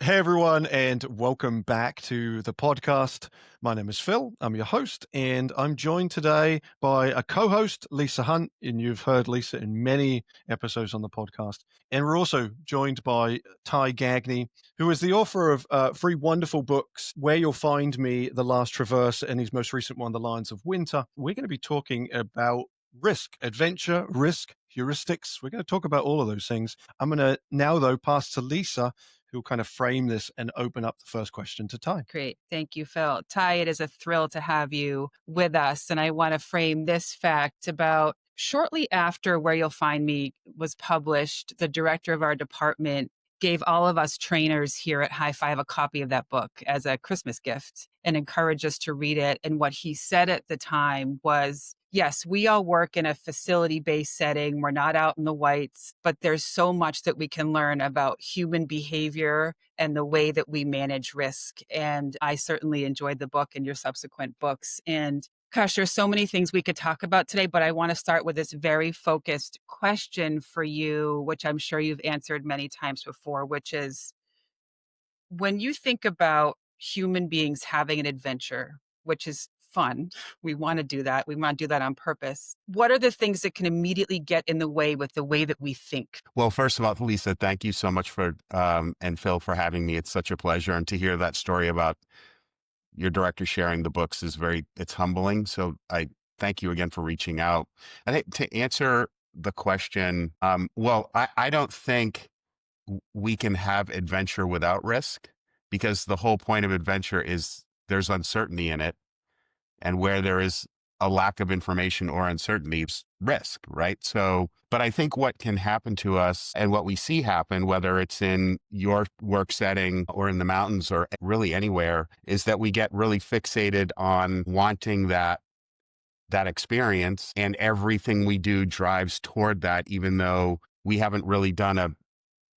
Hey everyone, and welcome back to the podcast. My name is Phil. I'm your host, and I'm joined today by a co-host, Lisa Hunt, and you've heard Lisa in many episodes on the podcast. And we're also joined by Ty Gagne, who is the author of three wonderful books, Where You'll Find Me, The Last Traverse, and his most recent one, The Lions of Winter. We're going to be talking about risk, adventure, risk, heuristics. We're going to talk about all of those things. I'm going to now, though, pass to Lisa, who'll kind of frame this and open up the first question to Ty. Great. Thank you, Phil. Ty, it is a thrill to have you with us. And I want to frame this fact about shortly after Where You'll Find Me was published, the director of our department gave all of us trainers here at High Five a copy of that book as a Christmas gift and encouraged us to read it. And what he said at the time was, yes, we all work in a facility-based setting. We're not out in the whites, but there's so much that we can learn about human behavior and the way that we manage risk. And I certainly enjoyed the book and your subsequent books. And gosh, there's so many things we could talk about today, but I want to start with this very focused question for you, which I'm sure you've answered many times before, which is when you think about human beings having an adventure, which is fun, we want to do that. We want to do that on purpose. What are the things that can immediately get in the way with the way that we think? Well, first of all, Lisa, thank you so much for, and Phil for having me. It's such a pleasure. And to hear that story about your director sharing the books it's humbling. So I thank you again for reaching out. I think to answer the question, I don't think we can have adventure without risk, because the whole point of adventure is there's uncertainty in it. And where there is a lack of information or uncertainty, it's risk, right? So, but I think what can happen to us and what we see happen, whether it's in your work setting or in the mountains or really anywhere, is that we get really fixated on wanting that experience, and everything we do drives toward that, even though we haven't really done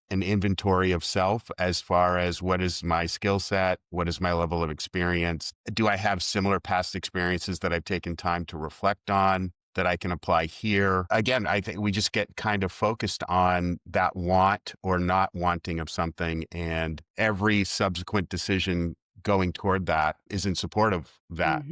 an inventory of self as far as what is my skill set, what is my level of experience, do I have similar past experiences that I've taken time to reflect on that I can apply here. Again, I think we just get kind of focused on that want or not wanting of something, and every subsequent decision going toward that is in support of that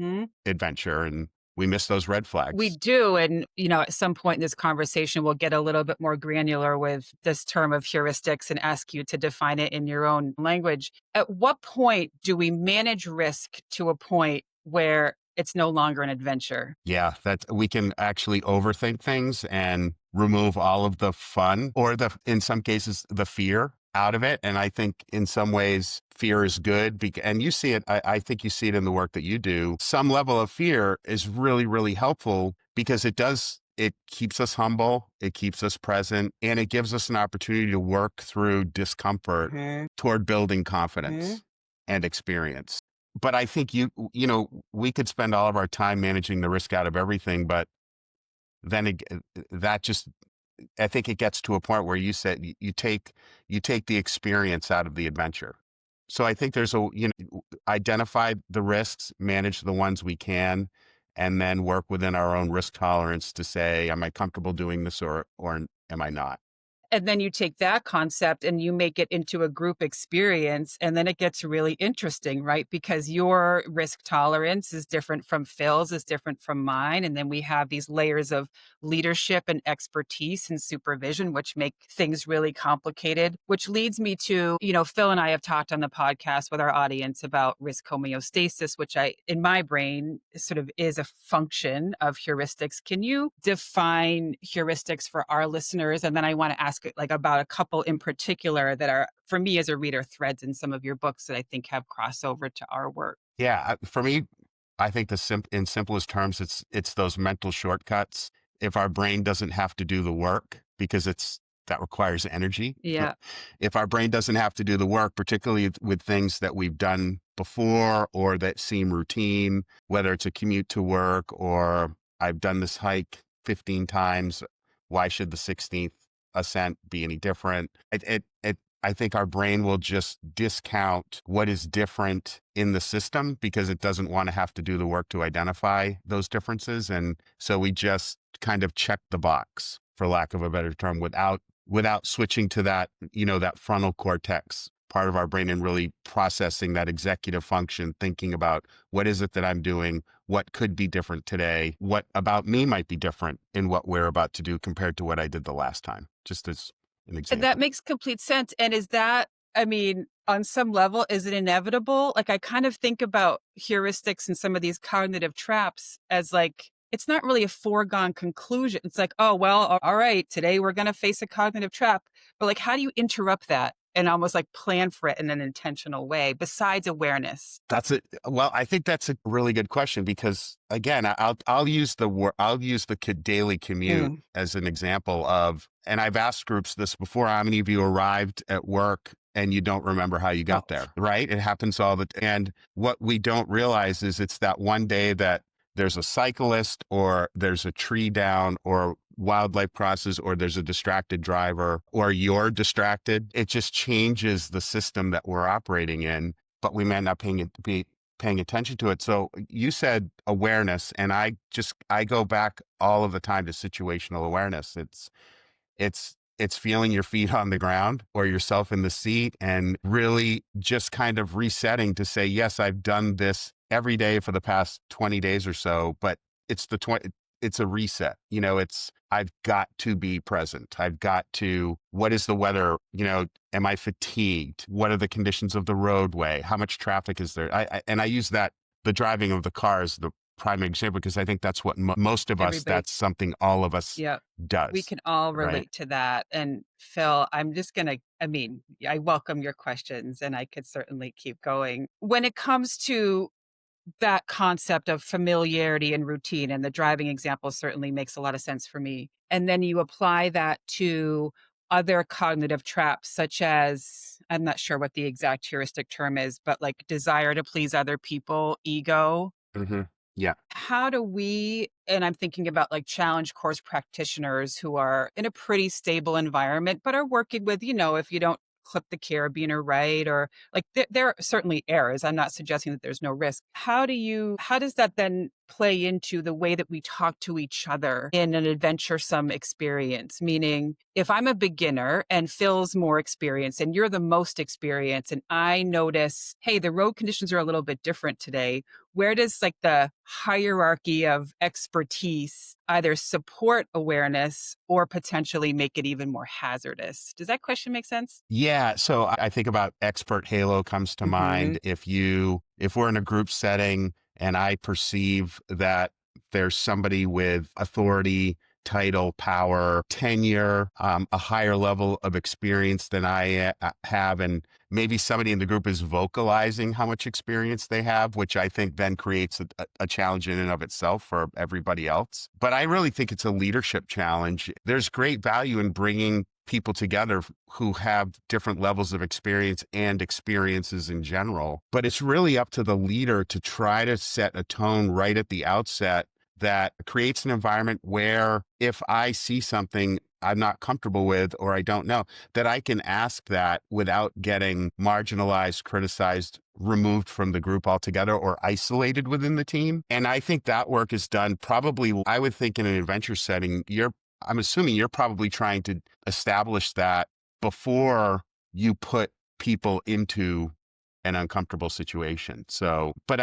adventure, and we miss those red flags. We do. And, at some point in this conversation, we'll get a little bit more granular with this term of heuristics and ask you to define it in your own language. At what point do we manage risk to a point where it's no longer an adventure? Yeah, we can actually overthink things and remove all of the fun or in some cases, the fear out of it. And I think in some ways fear is good, and you see it, I think you see it in the work that you do. Some level of fear is really, really helpful because it keeps us humble, it keeps us present, and it gives us an opportunity to work through discomfort toward building confidence and experience. But I think we could spend all of our time managing the risk out of everything, but then I think it gets to a point where you said you take the experience out of the adventure. So I think there's identify the risks, manage the ones we can, and then work within our own risk tolerance to say, am I comfortable doing this or am I not? And then you take that concept and you make it into a group experience. And then it gets really interesting, right? Because your risk tolerance is different from Phil's, is different from mine. And then we have these layers of leadership and expertise and supervision, which make things really complicated, which leads me to, Phil and I have talked on the podcast with our audience about risk homeostasis, which in my brain sort of is a function of heuristics. Can you define heuristics for our listeners? And then I want to ask about a couple in particular that are, for me as a reader, threads in some of your books that I think have crossover to our work. Yeah, for me, I think in simplest terms, it's those mental shortcuts. If our brain doesn't have to do the work, because that requires energy. Yeah. If our brain doesn't have to do the work, particularly with things that we've done before or that seem routine, whether it's a commute to work or I've done this hike 15 times, why should the 16th ascent be any different? I think our brain will just discount what is different in the system because it doesn't want to have to do the work to identify those differences. And so we just kind of check the box, for lack of a better term, without switching to that, that frontal cortex part of our brain and really processing that executive function, thinking about what is it that I'm doing? What could be different today? What about me might be different in what we're about to do compared to what I did the last time? Just as an That example. makes complete sense. And is that, I mean, on some level, is it inevitable? Like, I kind of think about heuristics and some of these cognitive traps as like, it's not really a foregone conclusion. It's like, oh, well, all right, today we're going to face a cognitive trap. But like, how do you interrupt that and almost like plan for it in an intentional way besides awareness? That's it. Well, I think that's a really good question because again, I'll use I'll use the daily commute Mm. as an example of, and I've asked groups this before. How many of you arrived at work and you don't remember how you Oh, got there? Right? It happens all the and what we don't realize is it's that one day that there's a cyclist or there's a tree down or wildlife crosses or there's a distracted driver or you're distracted. It just changes the system that we're operating in, but we may not be paying attention to it. So you said awareness, and I go back all of the time to situational awareness. It's feeling your feet on the ground or yourself in the seat and really just kind of resetting to say, yes, I've done this every day for the past 20 days or so, but it's the 20, it's a reset. I've got to be present. I've got to, what is the weather? Am I fatigued? What are the conditions of the roadway? How much traffic is there? And I use that, the driving of the car is the prime example, because I think that's what most of us, everybody. that's something all of us Yeah. We does, can all right? relate to that. And Phil, I'm just going to, I mean, I welcome your questions and I could certainly keep going. When it comes to that concept of familiarity and routine, and the driving example certainly makes a lot of sense for me. And then you apply that to other cognitive traps, such as, I'm not sure what the exact heuristic term is, but like desire to please other people, ego. Hmm. Yeah. How do we, and I'm thinking about like challenge course practitioners who are in a pretty stable environment, but are working with, if you don't clip the carabiner right, or like there are certainly errors. I'm not suggesting that there's no risk. How does that then play into the way that we talk to each other in an adventuresome experience? Meaning, if I'm a beginner and Phil's more experienced and you're the most experienced, and I notice, hey, the road conditions are a little bit different today, where does like the hierarchy of expertise either support awareness or potentially make it even more hazardous? Does that question make sense? Yeah. So I think about expert halo comes to Hmm. mind. If we're in a group setting and I perceive that there's somebody with authority, title, power, tenure, a higher level of experience than I have, and maybe somebody in the group is vocalizing how much experience they have, which I think then creates a challenge in and of itself for everybody else. But I really think it's a leadership challenge. There's great value in bringing people together who have different levels of experience and experiences in general. But it's really up to the leader to try to set a tone right at the outset that creates an environment where if I see something I'm not comfortable with or I don't know, that I can ask that without getting marginalized, criticized, removed from the group altogether or isolated within the team. And I think that work is done probably, I would think in an adventure setting, I'm assuming you're probably trying to establish that before you put people into an uncomfortable situation. So, but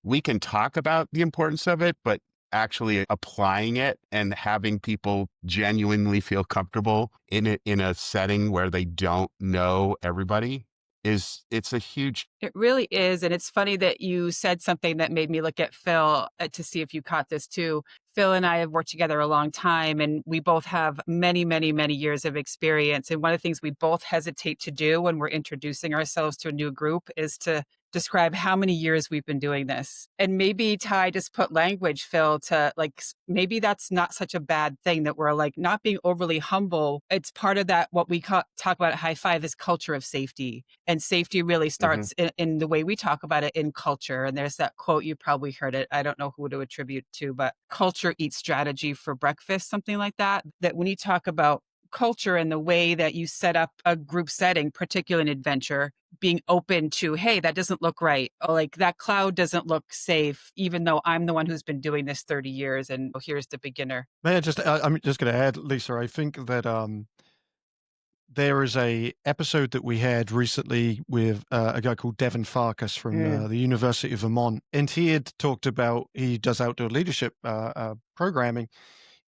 we can talk about the importance of it, but actually applying it and having people genuinely feel comfortable in it in a setting where they don't know everybody it's a huge. It really is. And it's funny that you said something that made me look at Phil to see if you caught this too. Phil and I have worked together a long time, and we both have many, many, many years of experience. And one of the things we both hesitate to do when we're introducing ourselves to a new group is to describe how many years we've been doing this. And maybe Ty just put language, Phil, to like, maybe that's not such a bad thing that we're like not being overly humble. It's part of that, what we talk about at High Five is culture of safety. And safety really Mhm. starts in the way we talk about it in culture. And there's that quote, you probably heard it. I don't know who to attribute to, but culture eats strategy for breakfast, something like that. That when you talk about culture and the way that you set up a group setting, particularly in adventure, being open to, hey, that doesn't look right. Or like that cloud doesn't look safe, even though I'm the one who's been doing this 30 years and here's the beginner. I'm just going to add, Lisa, I think that there is a episode that we had recently with a guy called Devin Farkas from Mm. the University of Vermont, and he had talked about he does outdoor leadership programming,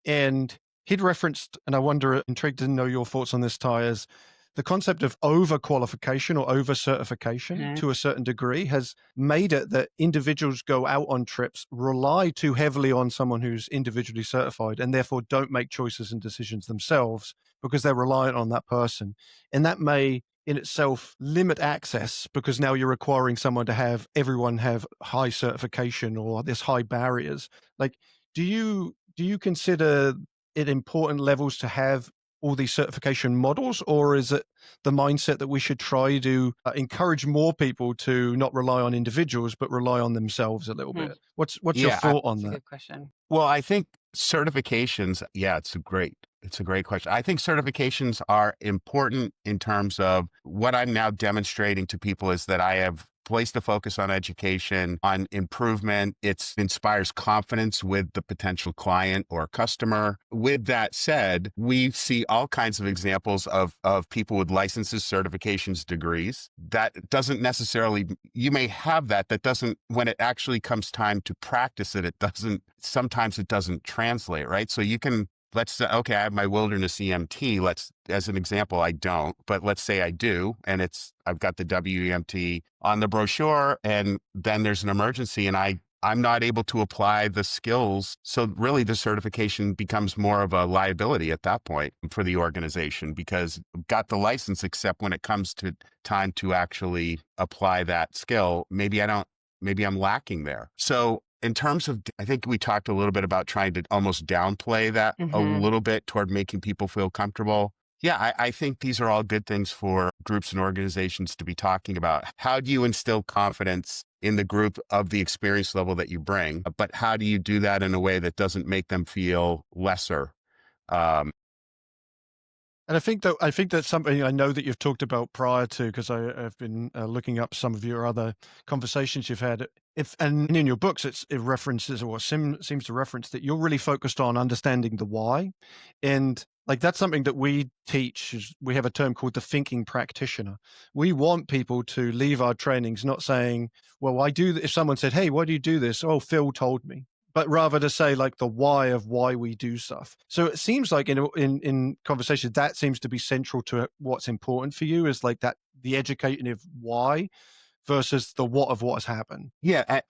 and he'd referenced, and I wonder, intrigued to know your thoughts on this, Ty, is the concept of overqualification or over-certification Mhm. to a certain degree has made it that individuals go out on trips, rely too heavily on someone who's individually certified, and therefore don't make choices and decisions themselves because they're reliant on that person. And that may in itself limit access because now you're requiring someone to have everyone have high certification or this high barriers. Like, do you consider it important levels to have all these certification models, or is it the mindset that we should try to encourage more people to not rely on individuals but rely on themselves a little Hmm. bit? What's your Yeah. thought on That's a that? good question. Well, I think certifications, yeah, it's a great question. I think certifications are important in terms of what I'm now demonstrating to people is that I have placed a focus on education, on improvement. It inspires confidence with the potential client or customer. With that said, we see all kinds of examples of people with licenses, certifications, degrees. That doesn't necessarily, you may have that, that doesn't, when it actually comes time to practice it, it doesn't, sometimes it doesn't translate, right? So you can, let's say, okay, I have my wilderness EMT. As an example, I don't, but let's say I do, and I've got the WEMT on the brochure, and then there's an emergency, and I'm not able to apply the skills. So really, the certification becomes more of a liability at that point for the organization because I've got the license, except when it comes to time to actually apply that skill, maybe I'm lacking there. So in terms of, I think we talked a little bit about trying to almost downplay that a Hmm. little bit toward making people feel comfortable. Yeah, I think these are all good things for groups and organizations to be talking about. How do you instill confidence in the group of the experience level that you bring? But how do you do that in a way that doesn't make them feel lesser? Um, And I think that's something I know that you've talked about prior to, because I've been looking up some of your other conversations you've had. If and in your books, it references or seems to reference that you're really focused on understanding the why, and like that's something that we teach. We have a term called the thinking practitioner. We want people to leave our trainings not saying, "Well, I do." If someone said, "Hey, why do you do this?" "Oh, Phil told me." But rather to say like the why of why we do stuff. So it seems like in conversations that seems to be central to what's important for you is like that the educative why versus the what of what has happened. Yeah,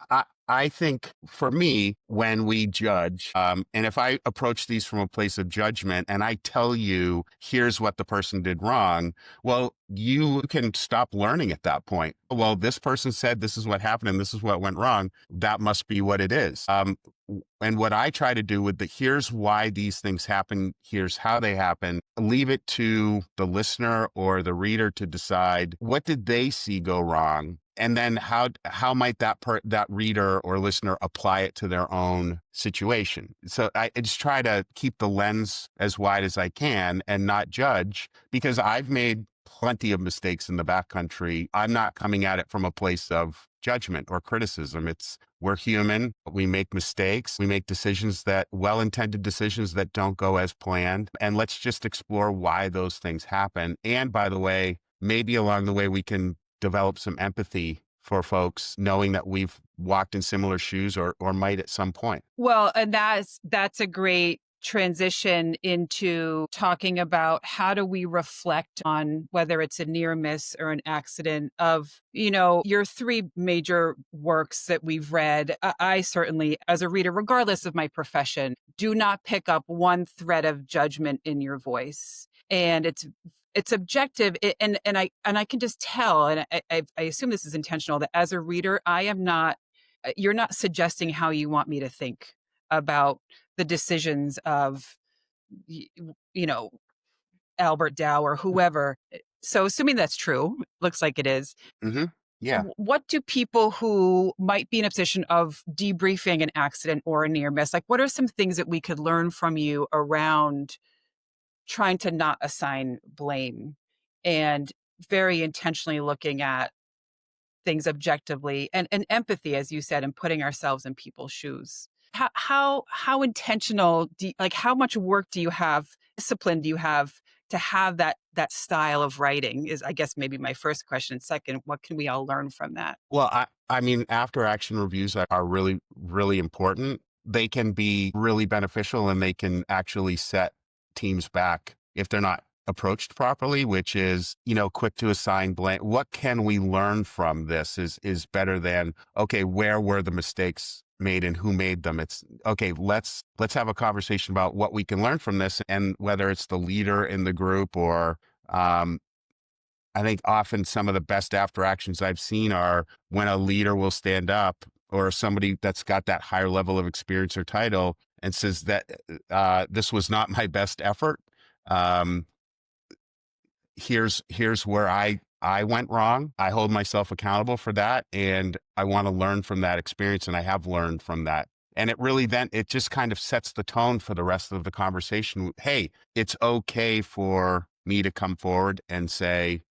I think for me, when we judge, and if I approach these from a place of judgment and I tell you, here's what the person did wrong, well, you can stop learning at that point. Well, this person said this is what happened and this is what went wrong. That must be what it is. And what I try to do with here's why these things happen, here's how they happen, leave it to the listener or the reader to decide what did they see go wrong, and then how might that reader or listener apply it to their own situation. So I just try to keep the lens as wide as I can and not judge, because I've made plenty of mistakes in the backcountry. I'm not coming at it from a place of judgment or criticism. We're human. We make mistakes. We make well-intended decisions that don't go as planned. And let's just explore why those things happen. And by the way, maybe along the way, we can develop some empathy for folks, knowing that we've walked in similar shoes or might at some point. Well, and that's a great transition into talking about how do we reflect on whether it's a near miss or an accident of, your three major works that we've read. I certainly, as a reader, regardless of my profession, do not pick up one thread of judgment in your voice. And it's objective, and I can just tell, and I assume this is intentional, that as a reader, I am not, you're not suggesting how you want me to think about the decisions of, y- you know, Albert Dow or whoever. So assuming that's true, looks like it is. Hmm. Yeah. What do people who might be in a position of debriefing an accident or a near miss, like what are some things that we could learn from you around trying to not assign blame and very intentionally looking at things objectively and empathy, as you said, and putting ourselves in people's shoes? How intentional like how much work do you have, discipline do you have to have that style of writing is, I guess, maybe my first question. Second, what can we all learn from that? Well, I mean, after action reviews are really, really important. They can be really beneficial and they can actually set teams back if they're not approached properly, which is, quick to assign blame. What can we learn from this is better than, okay, where were the mistakes made and who made them? It's okay, let's have a conversation about what we can learn from this, and whether it's the leader in the group or um, I think often some of the best after actions I've seen are when a leader will stand up, or somebody that's got that higher level of experience or title, and says that this was not my best effort. Um, here's where I went wrong. I hold myself accountable for that, and I want to learn from that experience, and I have learned from that. And it really then it just kind of sets the tone for the rest of the conversation. Hey, it's okay for me to come forward and say,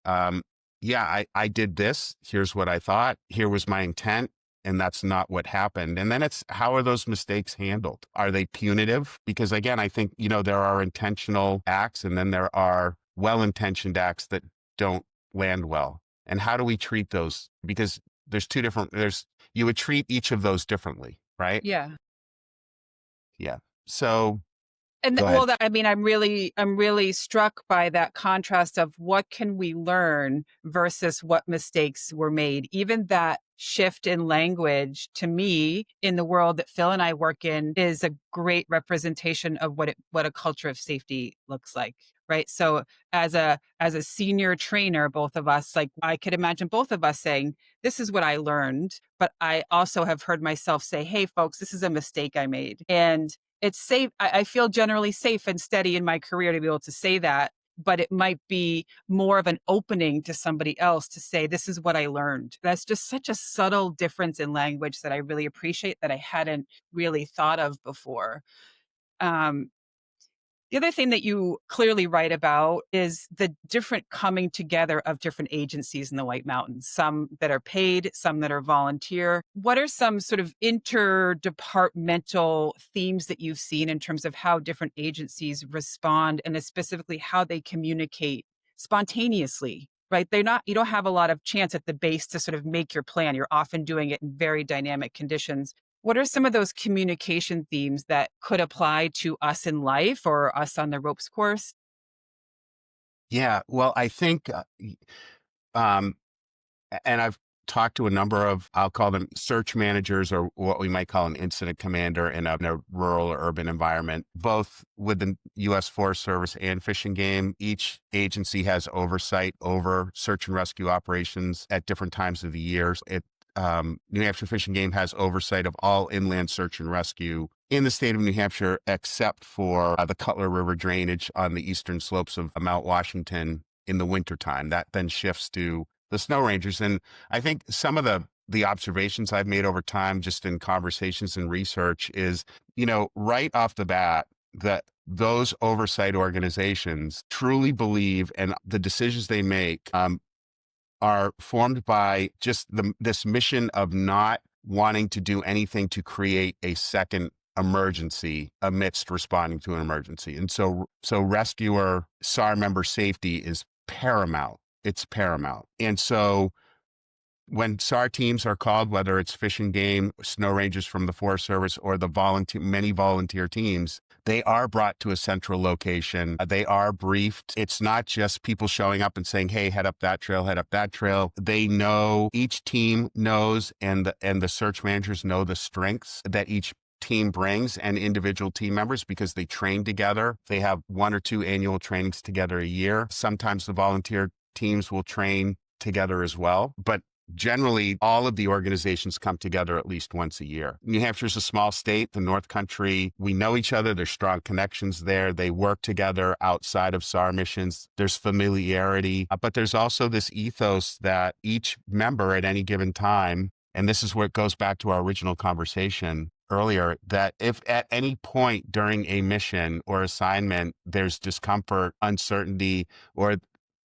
um, yeah, I did this. Here's what I thought. Here was my intent. And that's not what happened. And then it's, how are those mistakes handled? Are they punitive? Because again, I think, there are intentional acts and then there are well-intentioned acts that don't land well. And how do we treat those? Because you would treat each of those differently, right? Yeah. Yeah. So And go ahead. well, I mean, I'm really struck by that contrast of what can we learn versus what mistakes were made. Even that shift in language, to me, in the world that Phil and I work in, is a great representation of what a culture of safety looks like. Right. So as a senior trainer, both of us, like, I could imagine both of us saying, this is what I learned, but I also have heard myself say, hey folks, this is a mistake I made. And it's safe. I feel generally safe and steady in my career to be able to say that, but it might be more of an opening to somebody else to say, this is what I learned. That's just such a subtle difference in language that I really appreciate, that I hadn't really thought of before. Um, the other thing that you clearly write about is the different coming together of different agencies in the White Mountains, some that are paid, some that are volunteer. What are some sort of interdepartmental themes that you've seen in terms of how different agencies respond, and specifically how they communicate spontaneously? Right? You don't have a lot of chance at the base to sort of make your plan. You're often doing it in very dynamic conditions. What are some of those communication themes that could apply to us in life or us on the ropes course? Yeah. Well, I think, um, and I've talked to a number of, I'll call them search managers, or what we might call an incident commander in a rural or urban environment, both with the U.S. Forest Service and Fish and Game. Each agency has oversight over search and rescue operations at different times of the year. New Hampshire Fish and Game has oversight of all inland search and rescue in the state of New Hampshire, except for the Cutler River drainage on the eastern slopes of Mount Washington in the wintertime. That then shifts to the snow rangers. And I think some of the observations I've made over time, just in conversations and research, is, right off the bat, that those oversight organizations truly believe, and the decisions they make are formed by just this mission of not wanting to do anything to create a second emergency amidst responding to an emergency. And so rescuer SAR member safety is paramount. It's paramount. And so when SAR teams are called, whether it's Fish and Game, snow rangers from the Forest Service, or many volunteer teams, they are brought to a central location. They are briefed. It's not just people showing up and saying, hey, head up that trail, head up that trail. They know, each team knows, and the search managers know the strengths that each team brings, and individual team members, because they train together. They have 1 or 2 annual trainings together a year. Sometimes the volunteer teams will train together as well. But generally, all of the organizations come together at least once a year. New Hampshire's a small state, the North Country. We know each other. There's strong connections there. They work together outside of SAR missions. There's familiarity, but there's also this ethos that each member at any given time, and this is where it goes back to our original conversation earlier, that if at any point during a mission or assignment, there's discomfort, uncertainty, or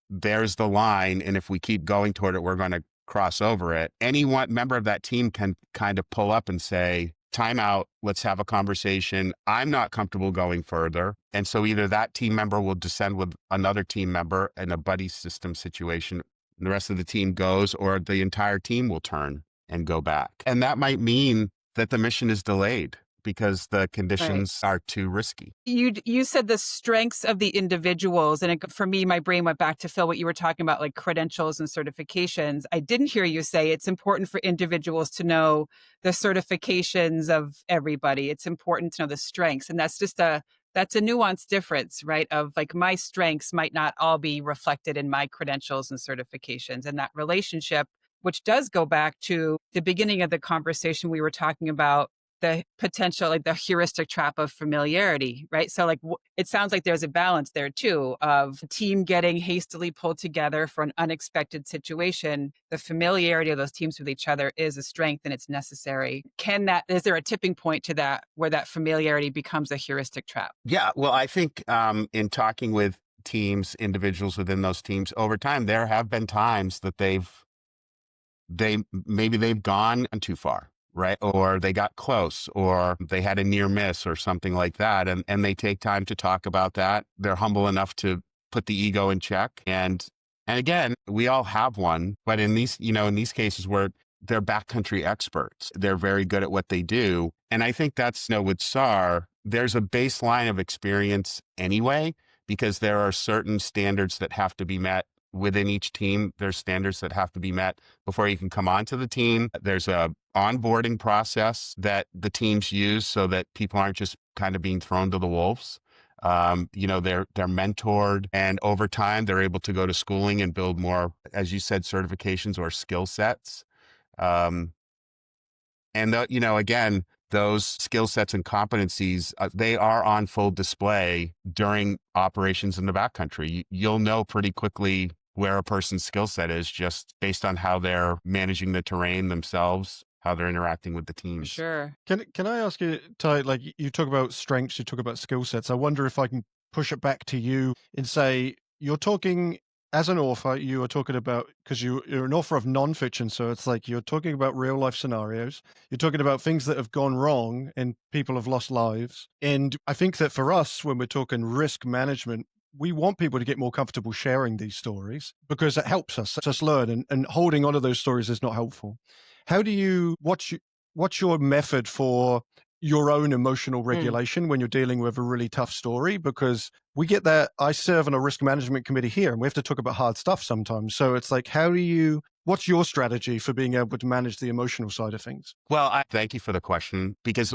there's the line, and if we keep going toward it, we're going to cross over it, any one member of that team can kind of pull up and say, time out, let's have a conversation. I'm not comfortable going further. And so either that team member will descend with another team member in a buddy system situation, and the rest of the team goes, or the entire team will turn and go back. And that might mean that the mission is delayed because the Right. conditions are too risky. You said the strengths of the individuals, and for me, my brain went back to Phil, what you were talking about, like credentials and certifications. I didn't hear you say it's important for individuals to know the certifications of everybody. It's important to know the strengths, and that's a nuanced difference, right? Of like my strengths might not all be reflected in my credentials and certifications, and that relationship, which does go back to the beginning of the conversation we were talking about the potential, like the heuristic trap of familiarity, right? So, like, it sounds like there's a balance there too of the team getting hastily pulled together for an unexpected situation. The familiarity of those teams with each other is a strength and it's necessary. Is there a tipping point to that where that familiarity becomes a heuristic trap? Yeah. Well, I think in talking with teams, individuals within those teams over time, there have been times that maybe they've gone too far, right? Or they got close, or they had a near miss or something like that. And they take time to talk about that. They're humble enough to put the ego in check. And again, we all have one, but in these cases where they're backcountry experts, they're very good at what they do. And I think that's, with SAR, there's a baseline of experience anyway, because there are certain standards that have to be met within each team. There's standards that have to be met before you can come onto the team. There's a onboarding process that the teams use so that people aren't just kind of being thrown to the wolves. They're mentored, and over time they're able to go to schooling and build more, as you said, certifications or skill sets. Um, again, those skill sets and competencies, they are on full display during operations in the backcountry. You'll know pretty quickly where a person's skill set is just based on how they're managing the terrain themselves, how they're interacting with the teams. Sure. Can I ask you, Ty, like you talk about strengths, you talk about skill sets. I wonder if I can push it back to you and say, you're talking as an author, you are talking about, because you're an author of nonfiction, so it's like you're talking about real life scenarios. You're talking about things that have gone wrong and people have lost lives. And I think that for us, when we're talking risk management, we want people to get more comfortable sharing these stories because it helps us learn, and holding on to those stories is not helpful. What's your method for your own emotional regulation when you're dealing with a really tough story? Because we get that. I serve on a risk management committee here, and we have to talk about hard stuff sometimes. So it's like, what's your strategy for being able to manage the emotional side of things? Well, I thank you for the question, because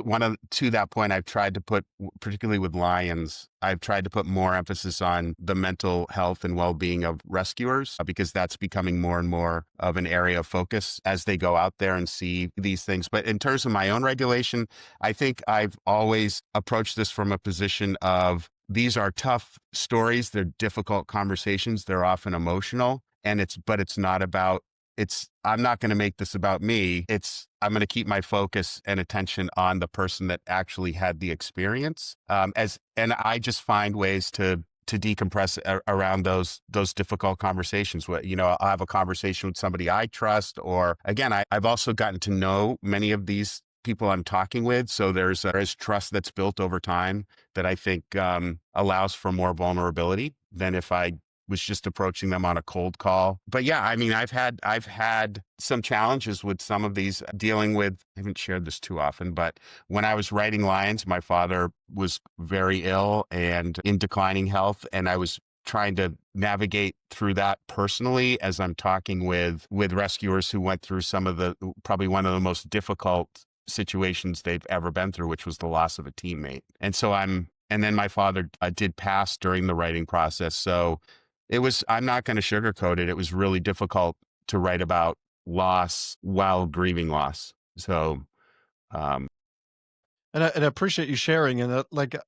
to that point, I've tried to put, particularly with lions, I've tried to put more emphasis on the mental health and well-being of rescuers, because that's becoming more and more of an area of focus as they go out there and see these things. But in terms of my own regulation, I think I've always approached this from a position of, these are tough stories. They're difficult conversations. They're often emotional, but it's not about, I'm not going to make this about me. I'm going to keep my focus and attention on the person that actually had the experience. And I just find ways to decompress around those difficult conversations. I'll have a conversation with somebody I trust, or again, I've also gotten to know many of these people I'm talking with. So there's trust that's built over time that I think allows for more vulnerability than if I was just approaching them on a cold call. But yeah, I mean, I've had some challenges with some of these, dealing with, I haven't shared this too often, but when I was writing Lions, my father was very ill and in declining health. And I was trying to navigate through that personally as I'm talking with rescuers who went through probably one of the most difficult situations they've ever been through, which was the loss of a teammate. And then my father did pass during the writing process. So I'm not going to sugarcoat it. It was really difficult to write about loss while grieving loss. So, And I appreciate you sharing, and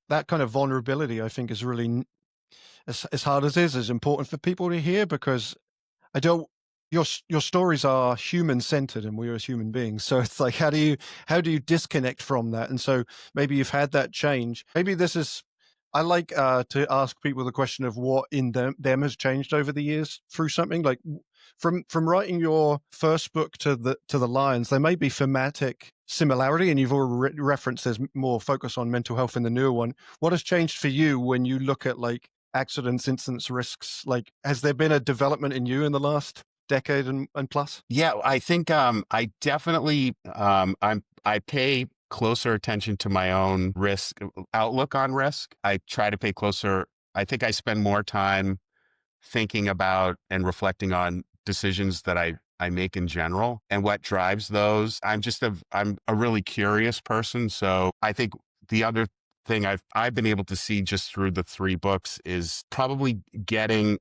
that kind of vulnerability, I think, is really, as hard as it is important for people to hear, because your stories are human centered, and we're as human beings. So it's like, how do you disconnect from that? And so maybe you've had that change. Maybe this is I like to ask people the question of what in them has changed over the years through something like from writing your first book to the Lions. There may be thematic similarity, and you've already referenced there's more focus on mental health in the newer one. What has changed for you when you look at like accidents, incidents, risks? Like, has there been a development in you in the last decade and plus? Yeah, I think I definitely I pay closer attention to my own risk outlook on risk. I try to pay closer. I think I spend more time thinking about and reflecting on decisions that I make in general and what drives those. I'm a really curious person. So I think the other thing I've been able to see just through the three books is probably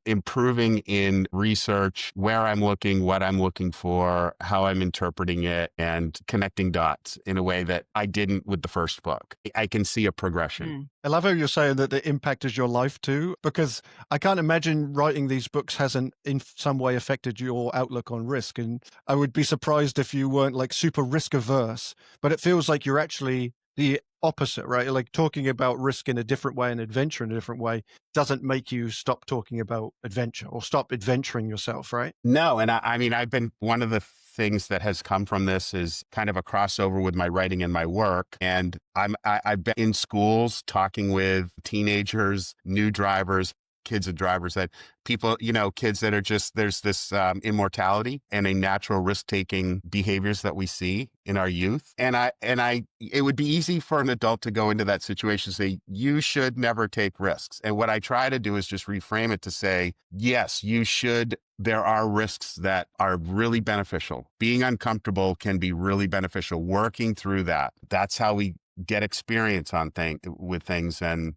improving in research, where I'm looking, what I'm looking for, how I'm interpreting it, and connecting dots in a way that I didn't with the first book. I can see a progression. Mm. I love how you're saying that it impacted your life too, because I can't imagine writing these books hasn't in some way affected your outlook on risk. And I would be surprised if you weren't like super risk averse, but it feels like you're actually the opposite, right? Like talking about risk in a different way and adventure in a different way doesn't make you stop talking about adventure or stop adventuring yourself, right? No, and I mean, I've been one of the things that has come from this is kind of a crossover with my writing and my work. And I've been in schools talking with teenagers, new drivers, kids and drivers that people, kids that are just, there's this immortality and a natural risk-taking behaviors that we see in our youth. It would be easy for an adult to go into that situation and say, you should never take risks. And what I try to do is just reframe it to say, yes, you should. There are risks that are really beneficial. Being uncomfortable can be really beneficial. Working through that. That's how we get experience on with things. And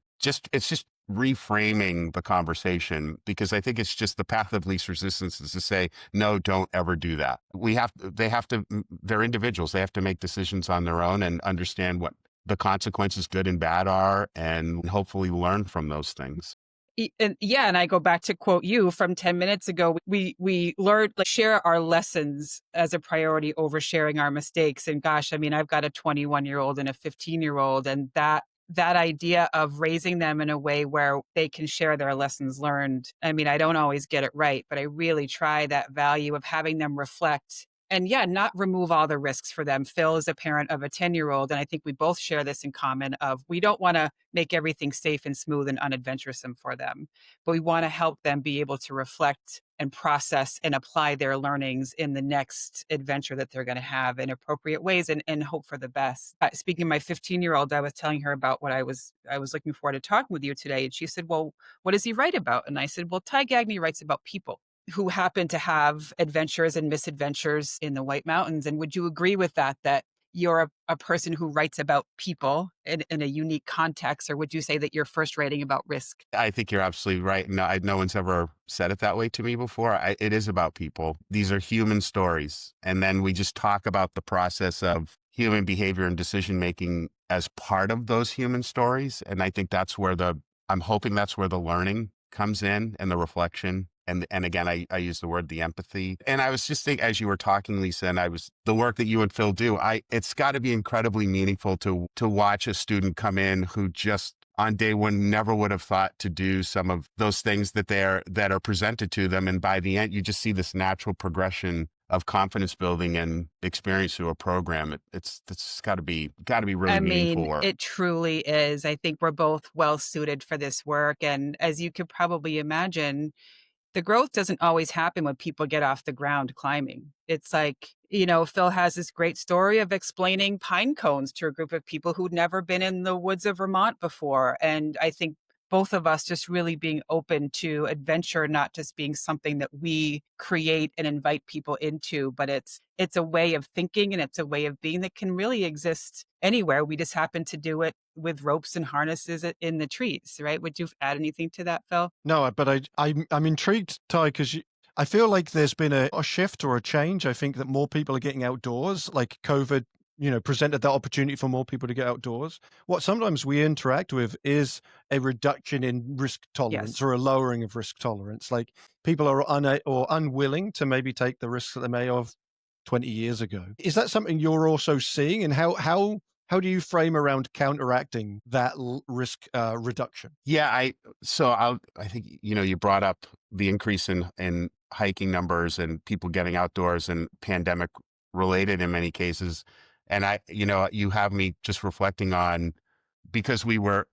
it's just reframing the conversation, because I think it's just the path of least resistance is to say, no, don't ever do that. They're individuals. They have to make decisions on their own and understand what the consequences, good and bad, are, and hopefully learn from those things. And I go back to quote you from 10 minutes ago. We learned, like, share our lessons as a priority over sharing our mistakes. And gosh, I mean, I've got a 21-year-old and a 15-year-old, and that idea of raising them in a way where they can share their lessons learned. I mean, I don't always get it right, but I really try that value of having them reflect and not remove all the risks for them. Phil is a parent of a 10-year-old, and I think we both share this in common of we don't want to make everything safe and smooth and unadventuresome for them, but we want to help them be able to reflect and process and apply their learnings in the next adventure that they're going to have in appropriate ways and hope for the best. Speaking of my 15-year-old, I was telling her about what I was looking forward to talking with you today. And she said, well, what does he write about? And I said, well, Ty Gagne writes about people who happen to have adventures and misadventures in the White Mountains. And would you agree with that you're a person who writes about people in a unique context, or would you say that you're first writing about risk? I think you're absolutely right. No one's ever said it that way to me before. It is about people. These are human stories. And then we just talk about the process of human behavior and decision making as part of those human stories. And I think I'm hoping that's where the learning comes in and the reflection. And again, I use the word, the empathy. And I was just thinking, as you were talking, Lisa, and the work that you and Phil do, it's got to be incredibly meaningful to watch a student come in who just on day one never would have thought to do some of those things that are presented to them. And by the end, you just see this natural progression of confidence building and experience through a program. It's got to be really meaningful work. It truly is. I think we're both well suited for this work. And as you could probably imagine, the growth doesn't always happen when people get off the ground climbing. It's like, Phil has this great story of explaining pine cones to a group of people who'd never been in the woods of Vermont before. And I think both of us just really being open to adventure, not just being something that we create and invite people into, but it's a way of thinking and it's a way of being that can really exist anywhere. We just happen to do it with ropes and harnesses in the trees, right? Would you add anything to that, Phil? No, but I'm intrigued, Ty, because I feel like there's been a shift or a change. I think that more people are getting outdoors, like COVID, presented that opportunity for more people to get outdoors. What sometimes we interact with is a reduction in risk tolerance Yes. or a lowering of risk tolerance. Like people are unwilling to maybe take the risks that they may have 20 years ago. Is that something you're also seeing? And how how do you frame around counteracting that risk reduction? Yeah, I think, you brought up the increase in hiking numbers and people getting outdoors and pandemic related in many cases. And you have me just reflecting on, because we were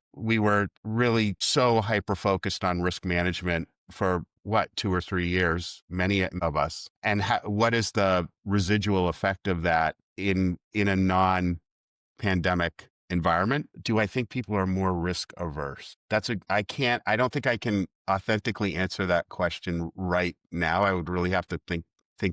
really so hyper focused on risk management for what, 2 or 3 years, many of us. And what is the residual effect of that in a non-pandemic environment? Do I think people are more risk averse? I don't think I can authentically answer that question right now. I would really have to think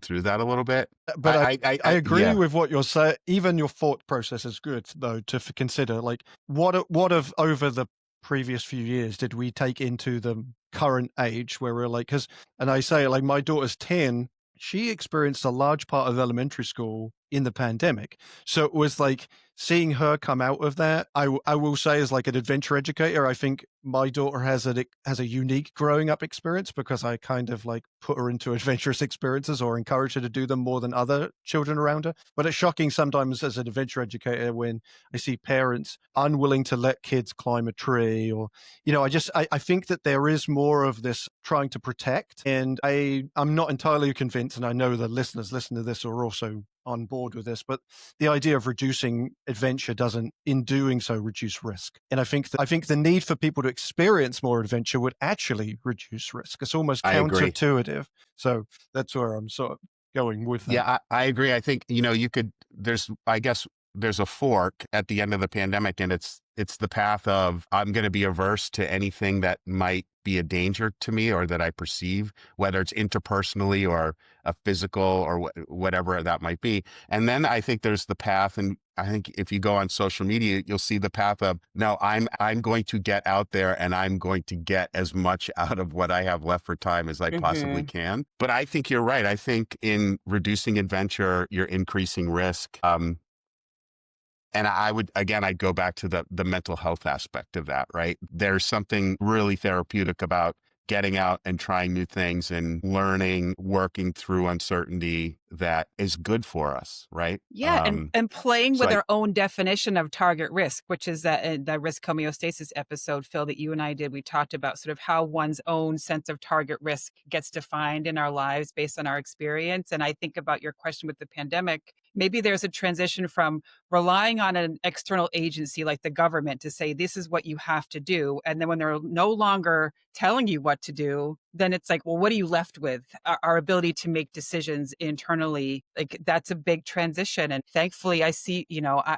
through that a little bit. But I agree Yeah, with what you're saying. Even your thought process is good, though, to consider. Like, what of over the previous few years did we take into the current age where we're like, because, and I say, like, my daughter's 10. She experienced a large part of elementary school in the pandemic. So it was like seeing her come out of that. I will say, as like an adventure educator, I think my daughter has a unique growing up experience because I kind of like put her into adventurous experiences or encourage her to do them more than other children around her. But it's shocking sometimes as an adventure educator when I see parents unwilling to let kids climb a tree, or I think that there is more of this trying to protect, and I'm not entirely convinced, and I know the listeners listening to this are also on board with this, but the idea of reducing adventure doesn't, in doing so, reduce risk. And I think the need for people to experience more adventure would actually reduce risk. It's almost I agree. counterintuitive. So that's where I'm sort of going with that. Yeah, I agree. I think, I guess there's a fork at the end of the pandemic, and it's the path of, I'm going to be averse to anything that might be a danger to me or that I perceive, whether it's interpersonally or a physical or whatever that might be. And then I think there's the path, and I think if you go on social media, you'll see the path of, no, I'm going to get out there and I'm going to get as much out of what I have left for time as I possibly Hmm. can. But I think you're right. I think in reducing adventure, you're increasing risk. And I'd go back to the mental health aspect of that, right? There's something really therapeutic about getting out and trying new things and learning, working through uncertainty that is good for us, right? Yeah, and playing So with I, our own definition of target risk, which is that risk homeostasis episode, Phil, that you and I did. We talked about sort of how one's own sense of target risk gets defined in our lives based on our experience. And I think about your question with the pandemic. Maybe there's a transition from relying on an external agency like the government to say, this is what you have to do. And then when they're no longer telling you what to do, then it's like, well, what are you left with? Our ability to make decisions internally, like that's a big transition. And thankfully, I see,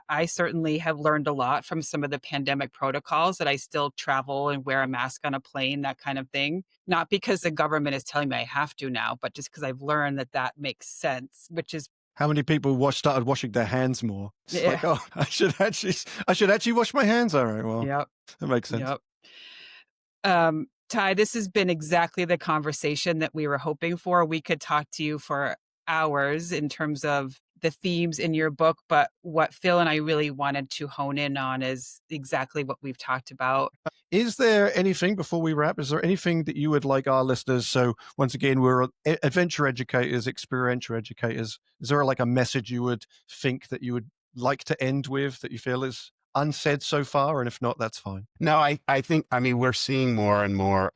I certainly have learned a lot from some of the pandemic protocols that I still travel and wear a mask on a plane, that kind of thing. Not because the government is telling me I have to now, but just because I've learned that that makes sense, which is, How many people started washing their hands more? It's yeah, like, oh, I should actually wash my hands. All right, well, yep, that makes sense. yep. Ty, this has been exactly the conversation that we were hoping for. We could talk to you for hours in terms of the themes in your book, but what Phil and I really wanted to hone in on is exactly what we've talked about. Is there anything, before we wrap, is there anything that you would like our listeners? So once again, we're adventure educators, experiential educators. Is there like a message you would think that you would like to end with that you feel is unsaid so far? And if not, that's fine. no, I think, we're seeing more and more,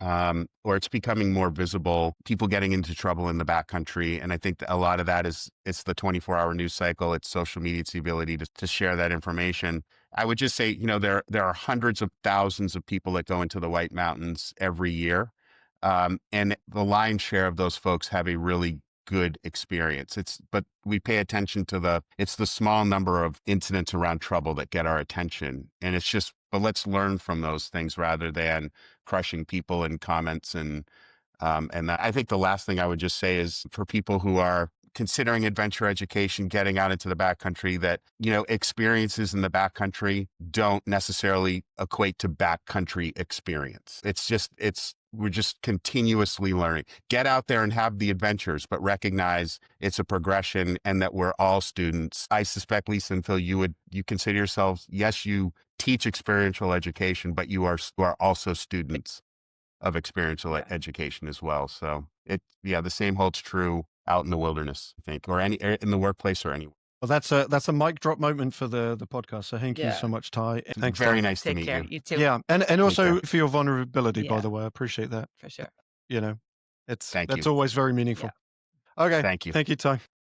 or it's becoming more visible, people getting into trouble in the backcountry. And I think that a lot of that it's the 24-hour news cycle, it's social media, it's the ability to share that information. I would just say, there are hundreds of thousands of people that go into the White Mountains every year. And the lion's share of those folks have a really good experience. But we pay attention to it's the small number of incidents around trouble that get our attention. And but let's learn from those things rather than crushing people in comments. I think the last thing I would just say is, for people who are considering adventure education, getting out into the backcountry, that, experiences in the backcountry don't necessarily equate to backcountry experience. We're just continuously learning. Get out there and have the adventures, but recognize it's a progression and that we're all students. I suspect, Lisa and Phil, you consider yourselves, yes, you teach experiential education, but you are also students of experiential Yeah. education as well. So the same holds true out in the wilderness, I think, or in the workplace or anywhere. Well, that's a mic drop moment for the podcast. So thank you so much, Ty. Thanks, Very Ty. nice to Take meet care. you. You too. Yeah, and Take also care. for your vulnerability, by Yeah. the way. I appreciate that. For sure. You know, Thank that's you. always very meaningful. Okay, Thank you. thank you, Ty.